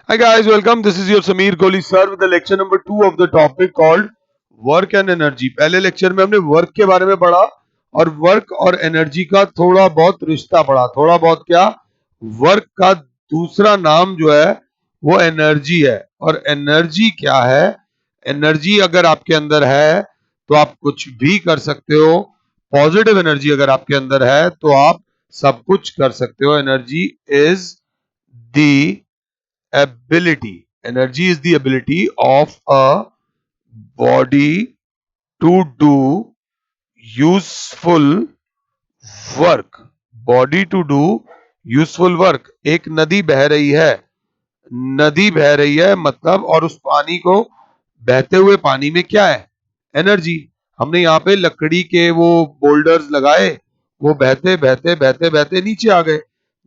Hi guys, welcome. This is your Sameer Kohli sir with the lecture number 2 of the topic called work and energy. पहले lecture में हमने work के बारे में पढ़ा और वर्क और एनर्जी का थोड़ा बहुत रिश्ता पढ़ा। थोड़ा बहुत क्या, वर्क का दूसरा नाम जो है वो एनर्जी है। और एनर्जी क्या है? एनर्जी अगर आपके अंदर है तो आप कुछ भी कर सकते हो। पॉजिटिव एनर्जी अगर आपके अंदर है तो आप सब कुछ कर सकते हो। Energy is the ability. Energy is the ability of a body to do useful work. Body to do useful work. एक नदी बह रही है, नदी बह रही है मतलब, और उस पानी को, बहते हुए पानी में क्या है? एनर्जी। हमने यहाँ पे लकड़ी के वो बोल्डर्स लगाए, वो बहते बहते बहते बहते नीचे आ गए।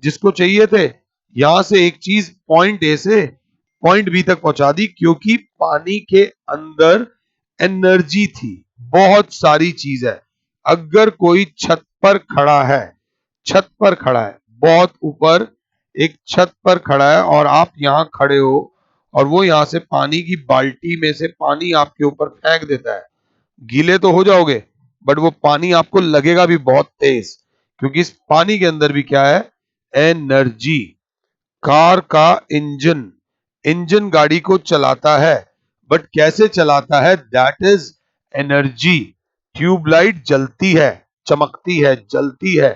जिसको चाहिए थे यहां से एक चीज पॉइंट ए से पॉइंट बी तक पहुंचा दी, क्योंकि पानी के अंदर एनर्जी थी। बहुत सारी चीज है। अगर कोई छत पर खड़ा है, छत पर खड़ा है, बहुत ऊपर एक छत पर खड़ा है और आप यहां खड़े हो और वो यहां से पानी की बाल्टी में से पानी आपके ऊपर फेंक देता है, गीले तो हो जाओगे बट वो पानी आपको लगेगा भी बहुत तेज, क्योंकि इस पानी के अंदर भी क्या है? एनर्जी। कार का इंजन, इंजन गाड़ी को चलाता है, बट कैसे चलाता है? That is energy. ट्यूबलाइट जलती है, चमकती है, जलती है,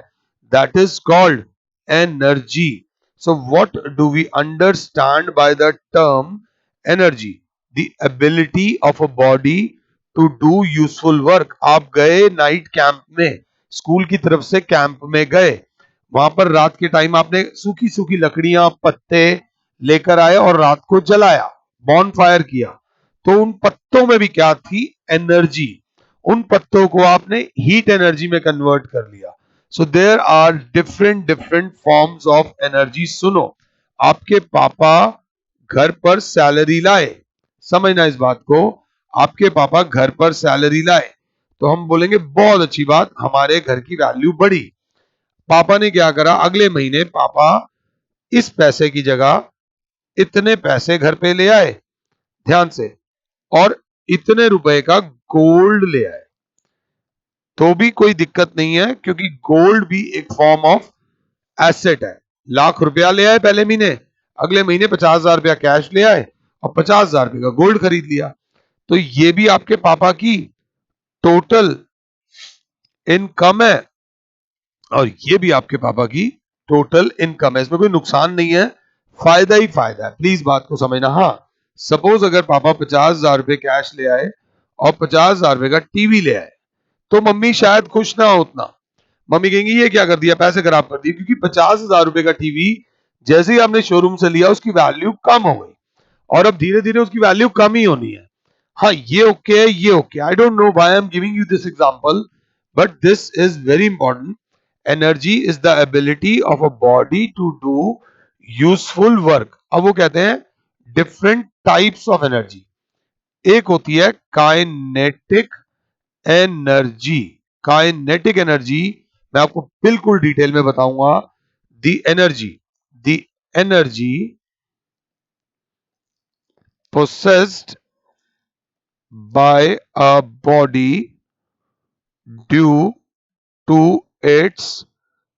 that is called energy. So what do we understand by the term energy? The ability of a body to do useful work. आप गए नाइट कैंप में, स्कूल की तरफ से कैंप में गए, वहां पर रात के टाइम आपने सूखी सूखी लकड़ियां, पत्ते लेकर आए और रात को जलाया, बॉन फायर किया। तो उन पत्तों में भी क्या थी? एनर्जी। उन पत्तों को आपने हीट एनर्जी में कन्वर्ट कर लिया। So there are different different forms of energy. सुनो, आपके पापा घर पर सैलरी लाए, समझना इस बात को, आपके पापा घर पर सैलरी लाए, तो हम बोलेंगे बहुत अच्छी बात, हमारे घर की वैल्यू बढ़ी। पापा ने क्या करा? अगले महीने पापा इस पैसे की जगह इतने पैसे घर पे ले आए, ध्यान से, और इतने रुपए का गोल्ड ले आए। तो भी कोई दिक्कत नहीं है, क्योंकि गोल्ड भी एक फॉर्म ऑफ एसेट है। लाख रुपया ले आए पहले महीने, अगले महीने 50,000 रुपया कैश ले आए और 50,000 रुपये का गोल्ड खरीद लिया। तो ये भी आपके पापा की टोटल इनकम है और ये भी आपके पापा की टोटल इनकम है। इसमें कोई नुकसान नहीं है, फायदा ही फायदा है। प्लीज बात को समझना। हाँ, सपोज अगर पापा 50,000 रुपये कैश ले आए और 50,000 रुपये का टीवी ले आए, तो मम्मी शायद खुश ना हो उतना। मम्मी कहेंगी ये क्या कर दिया, पैसे खराब कर दिए, क्योंकि 50,000 रुपये का टीवी जैसे ही आपने शोरूम से लिया उसकी वैल्यू कम हो गई और अब धीरे धीरे उसकी वैल्यू कम ही होनी है। हाँ, ये ओके है, ये okay. I don't know why I am giving you this example, but this is very important. Energy is the ability of a body to do useful work. अब वो कहते हैं डिफरेंट टाइप्स ऑफ एनर्जी। एक होती है kinetic energy. Kinetic energy मैं आपको बिल्कुल डिटेल में बताऊंगा। The energy possessed by a body due to its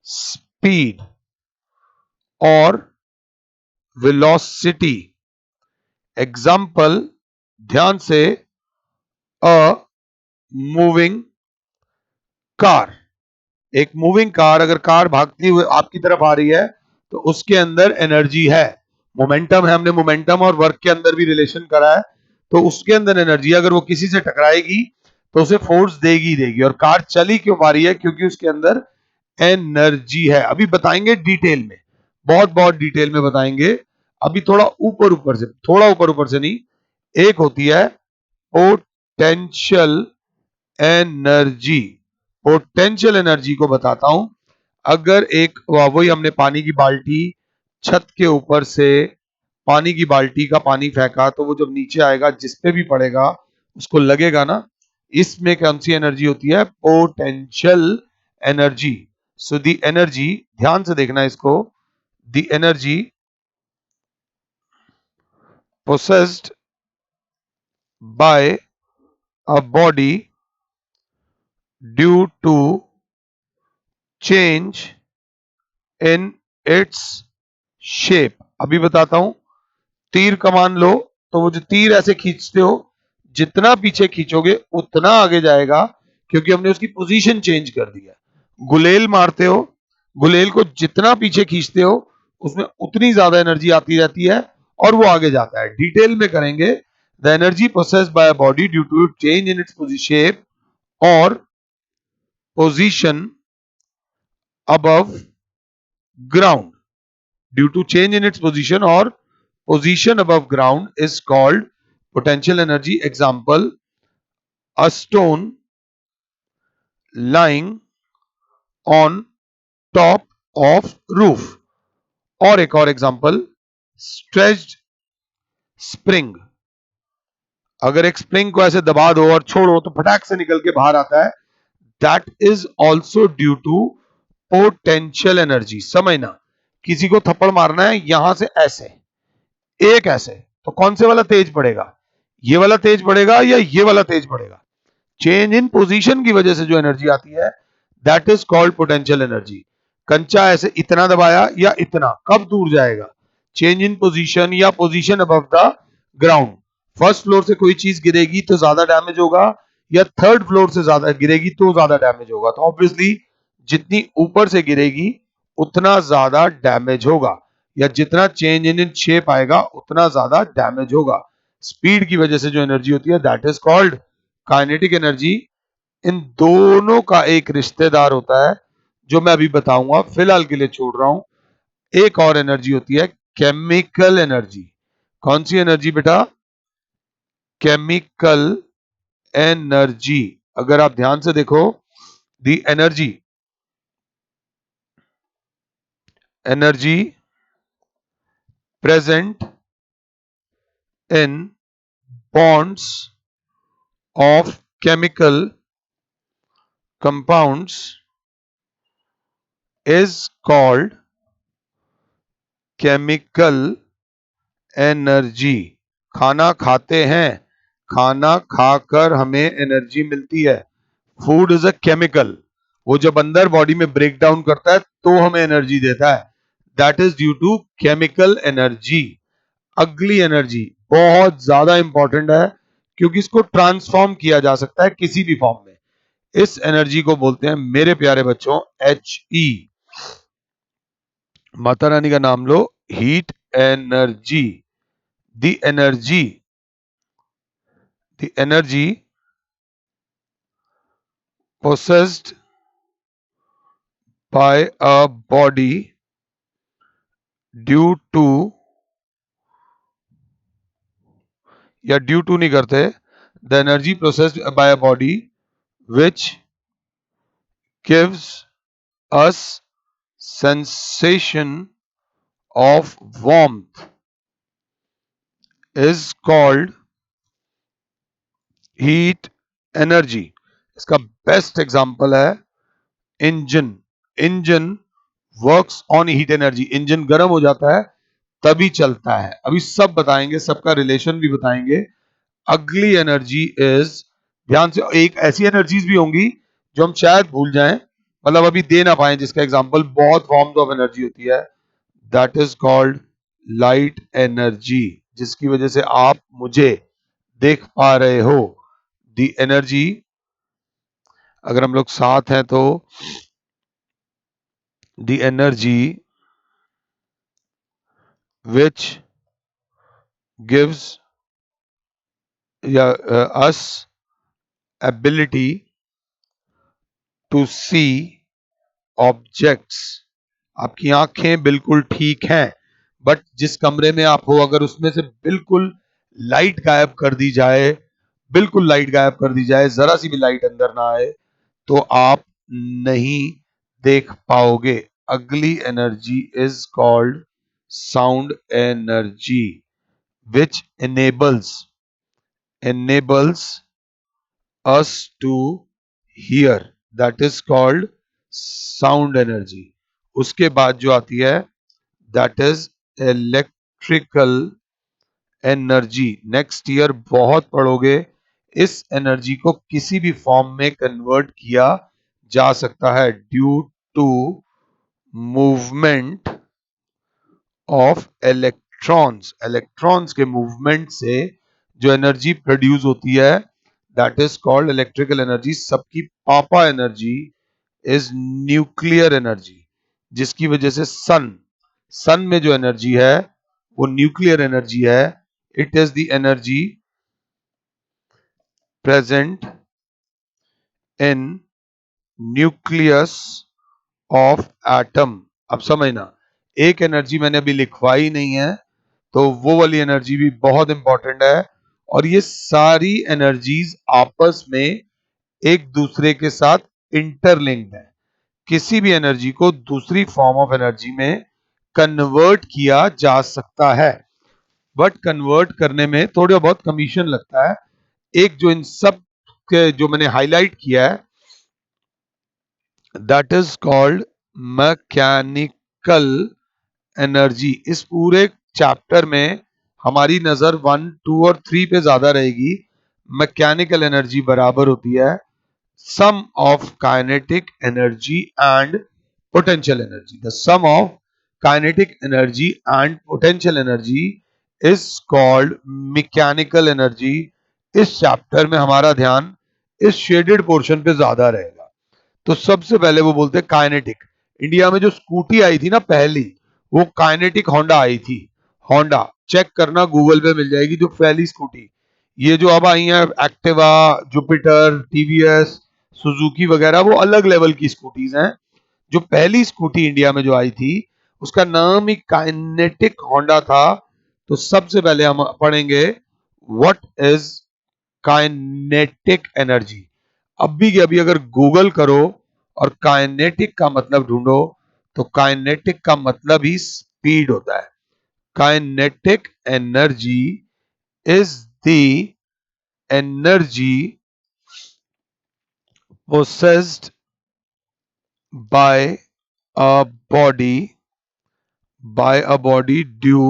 speed or velocity. Example, ध्यान से, अ मूविंग कार। एक मूविंग कार, अगर कार भागती हुई आपकी तरफ आ रही है तो उसके अंदर एनर्जी है, मोमेंटम है। हमने मोमेंटम और वर्क के अंदर भी रिलेशन करा है, तो उसके अंदर एनर्जी। अगर वो किसी से टकराएगी तो उसे फोर्स देगी ही देगी। और कार चली क्यों पा रही है? क्योंकि उसके अंदर एनर्जी है। अभी बताएंगे डिटेल में, बहुत बहुत डिटेल में बताएंगे। अभी थोड़ा ऊपर ऊपर से, थोड़ा ऊपर ऊपर से नहीं। एक होती है पोटेंशियल एनर्जी। पोटेंशियल एनर्जी को बताता हूं। अगर एक, वही हमने पानी की बाल्टी, छत के ऊपर से पानी की बाल्टी का पानी फेंका, तो वो जब नीचे आएगा जिस पे भी पड़ेगा उसको लगेगा ना। इसमें कौन सी एनर्जी होती है? Potential energy. So the energy, ध्यान से देखना इसको, the energy possessed by a body due to change in its shape. अभी बताता हूं, तीर कमान लो तो वो जो तीर ऐसे खींचते हो, जितना पीछे खींचोगे उतना आगे जाएगा, क्योंकि हमने उसकी पोजीशन चेंज कर दी है। गुलेल मारते हो, गुलेल को जितना पीछे खींचते हो उसमें उतनी ज्यादा एनर्जी आती रहती है और वो आगे जाता है। डिटेल में करेंगे। The energy processed by a body due to change in its shape और position above ground, due to change in its position or position above ground is called potential energy. Example, a stone lying on top of roof. और एक और example, stretched spring. अगर एक spring को ऐसे दबा दो और छोड़ो तो फटाक से निकल के बाहर आता है। That is also due to potential energy. समझना, किसी को थप्पड़ मारना है यहां से ऐसे, एक ऐसे, तो कौन से वाला तेज पड़ेगा? ये वाला तेज पड़ेगा या ये वाला तेज पड़ेगा? चेंज इन पोजीशन की वजह से जो एनर्जी आती है that is called potential energy. कंचा ऐसे इतना दबाया या इतना, कब दूर जाएगा? चेंज इन पोजीशन या position above the ground. First floor से कोई चीज गिरेगी तो ज्यादा डैमेज होगा, या थर्ड फ्लोर से ज्यादा गिरेगी तो ज्यादा डैमेज होगा? तो ऑब्वियसली जितनी ऊपर से गिरेगी उतना ज्यादा डैमेज होगा, या जितना चेंज इन शेप आएगा उतना ज्यादा डैमेज होगा। स्पीड की वजह से जो एनर्जी होती है that is called kinetic energy. इन दोनों का एक रिश्तेदार होता है जो मैं अभी बताऊंगा, फिलहाल के लिए छोड़ रहा हूं। एक और एनर्जी होती है केमिकल एनर्जी। कौन सी एनर्जी बेटा? Chemical energy. अगर आप ध्यान से देखो, दी energy present in bonds of chemical compounds is called chemical energy. खाना खाते हैं, खाना खाकर हमें एनर्जी मिलती है। फूड इज अ केमिकल, वो जब अंदर बॉडी में ब्रेक डाउन करता है तो हमें एनर्जी देता है। That is due to chemical energy. अगली एनर्जी बहुत ज्यादा इंपॉर्टेंट है, क्योंकि इसको ट्रांसफॉर्म किया जा सकता है किसी भी फॉर्म में। इस एनर्जी को बोलते हैं मेरे प्यारे बच्चों एच ई। माता रानी का नाम लो, heat energy. The energy possessed by a body due to, या ड्यू टू नहीं करते, the energy processed by a body which gives us sensation of warmth is called heat energy. इसका बेस्ट एग्जांपल है engine. Engine works on heat energy. Engine गर्म हो जाता है तभी चलता है। अभी सब बताएंगे, सबका रिलेशन भी बताएंगे। अगली एनर्जी इज, ध्यान से, एक ऐसी एनर्जीज भी होंगी जो हम शायद भूल जाएं, मतलब अभी दे ना पाए, जिसका एग्जांपल बहुत फॉर्म्स ऑफ एनर्जी होती है। That is called light energy, जिसकी वजह से आप मुझे देख पा रहे हो। द एनर्जी, अगर हम लोग साथ हैं तो, द एनर्जी विच गिव्स या अस एबिलिटी टू सी ऑब्जेक्ट्स। आपकी आंखें बिल्कुल ठीक हैं, बट जिस कमरे में आप हो अगर उसमें से बिल्कुल लाइट गायब कर दी जाए, बिल्कुल लाइट गायब कर दी जाए, जरा सी भी लाइट अंदर ना आए, तो आप नहीं देख पाओगे। अगली energy is called sound energy which enables us to hear. That is called sound energy. उसके बाद जो आती है that is electrical energy, next year बहुत पढ़ोगे, इस एनर्जी को किसी भी फॉर्म में कन्वर्ट किया जा सकता है due to movement of electrons. Electrons के मूवमेंट से जो एनर्जी प्रोड्यूस होती है that is called electrical energy. सबकी पापा एनर्जी इज न्यूक्लियर एनर्जी, जिसकी वजह से सन में जो एनर्जी है वो न्यूक्लियर एनर्जी है। It is the energy present in nucleus of atom. अब समझना, एक एनर्जी मैंने अभी लिखवाई नहीं है, तो वो वाली एनर्जी भी बहुत इंपॉर्टेंट है। और ये सारी एनर्जीज आपस में एक दूसरे के साथ इंटरलिंक्ड है। किसी भी एनर्जी को दूसरी फॉर्म ऑफ एनर्जी में कन्वर्ट किया जा सकता है, बट कन्वर्ट करने में थोड़ा बहुत कमीशन लगता है। एक जो इन सब के जो मैंने हाईलाइट किया है that is called mechanical energy. इस पूरे चैप्टर में हमारी नजर 1, 2 और 3 पे ज्यादा रहेगी। मैकेनिकल एनर्जी बराबर होती है sum of kinetic energy and potential energy. The sum of kinetic energy and potential energy is called mechanical energy. इस चैप्टर में हमारा ध्यान इस शेडेड पोर्शन पे ज्यादा रहेगा। तो सबसे पहले वो बोलते हैं काइनेटिक। इंडिया में जो स्कूटी आई थी ना पहली, वो काइनेटिक होंडा आई थी। होंडा चेक करना, गूगल पे मिल जाएगी जो पहली स्कूटी। ये जो अब आई है एक्टिवा, जुपिटर, टीवीएस, सुजुकी वगैरह, वो अलग लेवल की स्कूटीज हैं। जो पहली स्कूटी इंडिया में जो आई थी उसका नाम ही काइनेटिक होंडा था। तो सबसे पहले हम पढ़ेंगे व्हाट इज काइनेटिक एनर्जी। अभी के अभी अगर गूगल करो और काइनेटिक का मतलब ढूंढो, तो काइनेटिक का मतलब ही स्पीड होता है। Kinetic energy is the energy possessed by a body due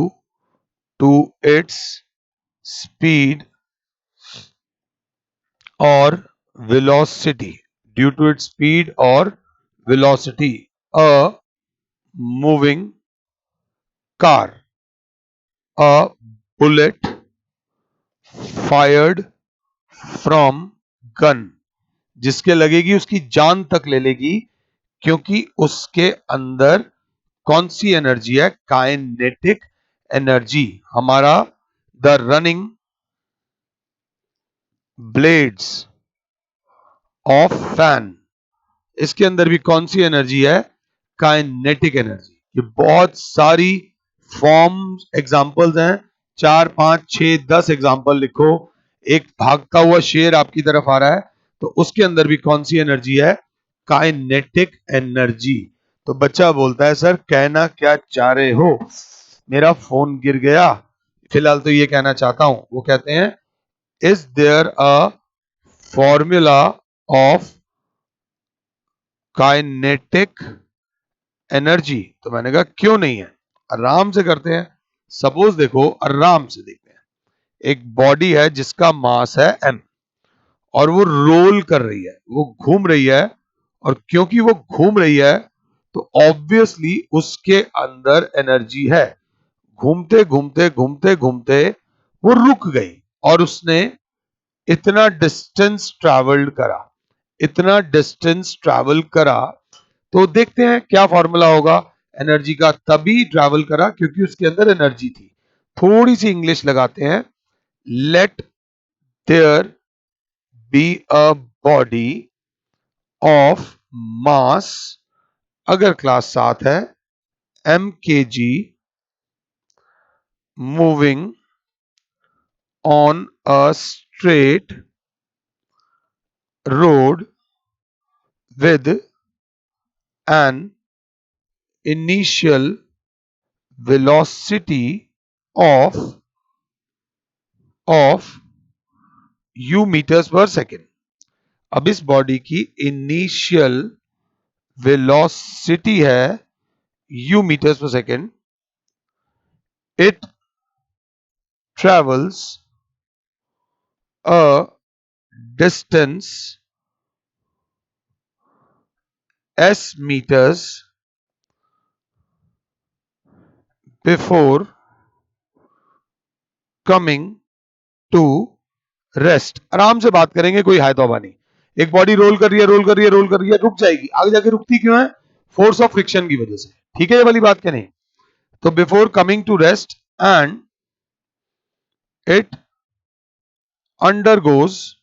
to its speed or velocity, a moving car, a bullet fired from gun, जिसके लगेगी उसकी जान तक ले लेगी, क्योंकि उसके अंदर कौन सी एनर्जी है? Kinetic energy. हमारा the running blades of fan, इसके अंदर भी कौन सी एनर्जी है? Kinetic energy. ये बहुत सारी फॉर्म्स एग्जांपल्स हैं, 4, 5, 6, 10 एग्जांपल लिखो। एक भागता हुआ शेर आपकी तरफ आ रहा है, तो उसके अंदर भी कौन सी एनर्जी है? Kinetic energy. तो बच्चा बोलता है सर कहना क्या चाह रहे हो? मेरा फोन गिर गया, फिलहाल तो ये कहना चाहता हूं। वो कहते हैं is there a formula of kinetic energy? तो मैंने कहा क्यों नहीं है, आराम से करते हैं। सपोज देखो, आराम से देखते हैं। एक बॉडी है जिसका मास है m, और वो रोल कर रही है, वो घूम रही है। और क्योंकि वो घूम रही है तो ऑब्वियसली उसके अंदर एनर्जी है। घूमते घूमते घूमते घूमते वो रुक गई और उसने इतना डिस्टेंस ट्रैवल्ड करा, इतना डिस्टेंस ट्रैवल करा। तो देखते हैं क्या फॉर्मूला होगा एनर्जी का। तभी ट्रैवल करा क्योंकि उसके अंदर एनर्जी थी। थोड़ी सी इंग्लिश लगाते हैं। Let there be a body of mass, अगर क्लास 7 है, mkg moving on a straight road with an initial velocity of u meters per second। अब इस बॉडी की इनिशियल वेलोसिटी है u meters per second। It travels a distance s meters before coming to rest. आराम से बात करेंगे, कोई हाय तौबा नहीं। एक बॉडी रोल कर रही है, रोल कर रही है, रोल कर रही है, रुक जाएगी, आगे जाके रुकती क्यों है? फोर्स ऑफ फ्रिक्शन की वजह से। ठीक है ये वाली बात क्या नहीं? तो before coming to rest and it undergoes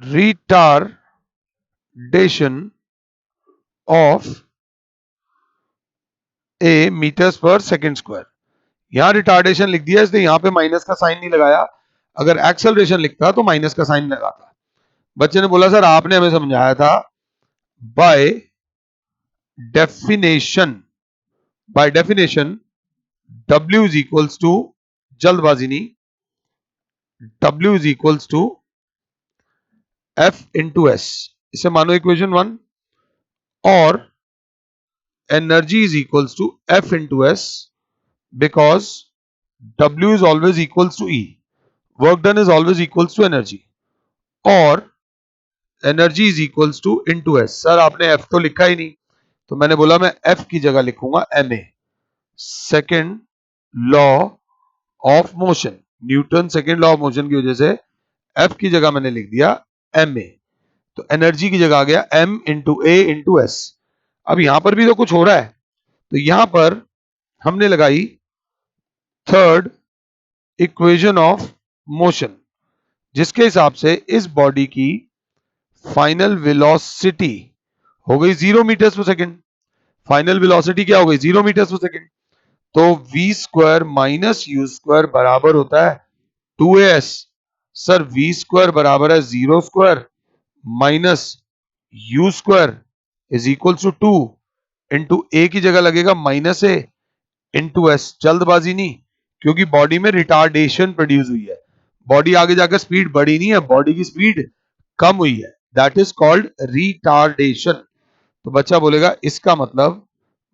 retardation of a metres per second square. यहां रिटार्डेशन लिख दिया इसलिए यहां पे माइनस का साइन नहीं लगाया। अगर एक्सेलरेशन लिखता तो माइनस का साइन लगाता। बच्चे ने बोला सर आपने हमें समझाया था by definition, by definition W is equals to, जल्दबाजी नहीं, W is equals to F into s. इसे मानो इक्वेशन 1, और energy is equals to F into s because W is always equals to E. Work done is always equals to energy. और energy is equals to into S. Sir आपने F तो लिखा ही नहीं, तो मैंने बोला मैं F की जगह लिखूंगा ma, second law of motion, Newton second law of motion की वजह से F की जगह मैंने लिख दिया ma। तो एनर्जी की जगह आ गया M into A into S. अब यहां पर भी तो कुछ हो रहा है, तो यहां पर हमने लगाई थर्ड इक्वेशन ऑफ मोशन, जिसके हिसाब से इस बॉडी की फाइनल वेलोसिटी हो गई 0 metres per second. Final velocity क्या हो गई? 0 मीटर्स पर सेकेंड। तो v square minus u square बराबर होता है 2as। सर v स्क्वायर बराबर है 0 square minus u square is equal to 2 into a की जगह लगेगा माइनस ए इंटू एस। जल्दबाजी नहीं, क्योंकि बॉडी में रिटार्डेशन प्रोड्यूस हुई है। बॉडी आगे जाकर स्पीड बढ़ी नहीं है, बॉडी की स्पीड कम हुई है, दैट इज कॉल्ड रिटार्डेशन। तो बच्चा बोलेगा इसका मतलब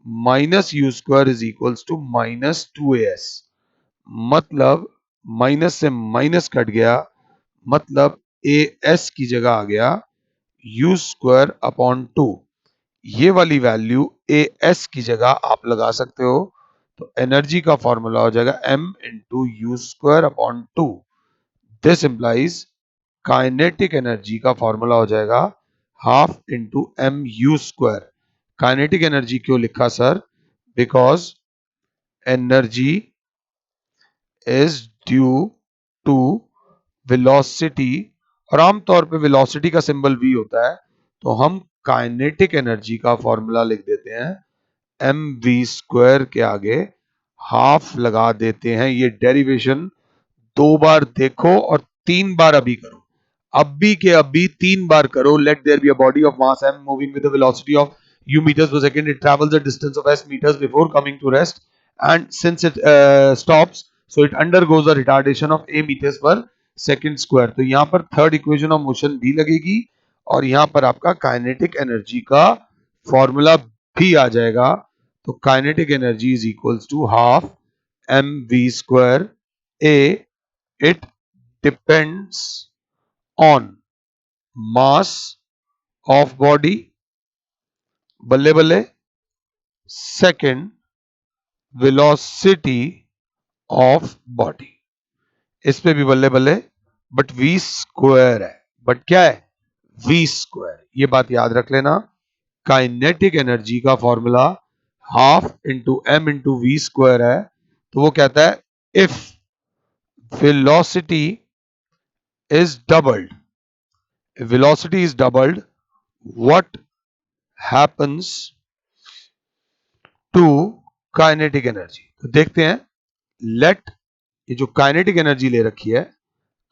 minus u square is equals to minus 2as। मतलब माइनस से माइनस कट गया, मतलब ए एस की जगह आ गया यू स्क्वायर अपॉन 2। ये वाली वैल्यू ए एस की जगह आप लगा सकते हो, तो एनर्जी का फॉर्मूला हो जाएगा m into u square upon 2। This implies kinetic energy का फॉर्मूला हो जाएगा half into m u square. Kinetic energy क्यों लिखा sir? Because energy is due to velocity, और आमतौर पे वेलोसिटी का सिंबल v होता है, तो हम काइनेटिक एनर्जी का फॉर्मूला लिख देते हैं एम वी स्क्वायर के आगे हाफ लगा देते हैं। ये डेरिवेशन 2 बार देखो और 3 बार अभी करो, अभी के अभी 3 बार करो। Let there be a body of mass m moving with the velocity of u meters per second, it travels a distance of s meters before coming to rest, and since it stops, so it undergoes a retardation of a meters per second square। तो यहां पर third equation of motion भी लगेगी, और यहां पर आपका kinetic energy का फॉर्मूला भी आ जाएगा। तो kinetic energy is equals to half m v square ah, it depends on mass of body, बल्ले बल्ले, सेकेंड वेलोसिटी ऑफ बॉडी, इस पे भी बल्ले बल्ले, बट वी स्क्वायर है। बट क्या है? V square. ये बात याद रख लेना। काइनेटिक एनर्जी का formula half into m into v square है। तो वो कहता है if velocity is doubled, if velocity is doubled, what happens to kinetic energy? तो देखते हैं। लेट, ये जो काइनेटिक एनर्जी ले रखी है,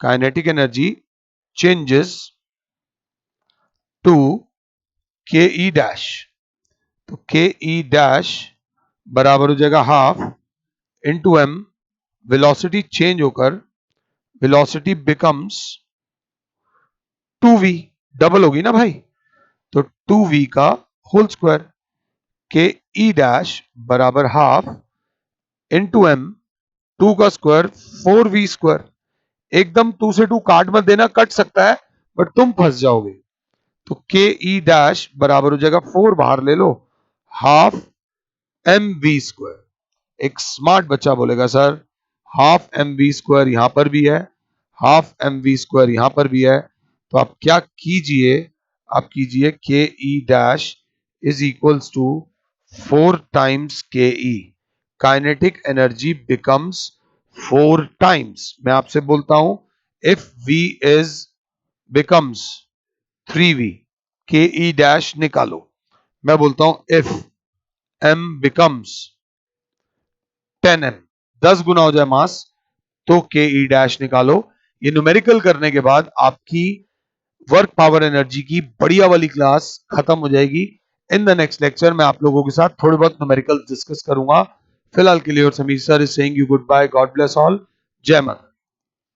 काइनेटिक एनर्जी चेंजेस टू के ई डैश। तो के ई डैश बराबर हो जाएगा half into m, velocity change होकर वेलोसिटी बिकम्स 2v, डबल होगी ना भाई, तो 2v का whole square. K E dash बराबर हाफ इंटू एम 2 का स्क्वायर 4v स्क्वायर। एकदम 2 से 2 काट मत देना, कट सकता है बट तुम फंस जाओगे। तो के ई डैश बराबर हो जाएगा 4 बाहर ले लो, हाफ एम वी स्क्वायर। एक स्मार्ट बच्चा बोलेगा sir half m v square यहां पर भी है, हाफ एम वी स्क्वायर यहां पर भी है। तो आप क्या कीजिए, आप कीजिए K E dash is equals to 4 times K E, kinetic energy becomes 4 times. मैं आपसे बोलता हूं if v is becomes 3v, के ई डैश निकालो। मैं बोलता हूं इफ m बिकम्स 10m, 10 गुना हो जाए मास, तो के ई डैश निकालो। ये न्यूमेरिकल करने के बाद आपकी वर्क पावर एनर्जी की बढ़िया वाली क्लास खत्म हो जाएगी। इन द नेक्स्ट लेक्चर मैं आप लोगों के साथ थोड़े बहुत न्यूमेरिकल डिस्कस करूंगा। फिलहाल के लिए और Sameer sir is saying you good bye, God bless all, जय माता।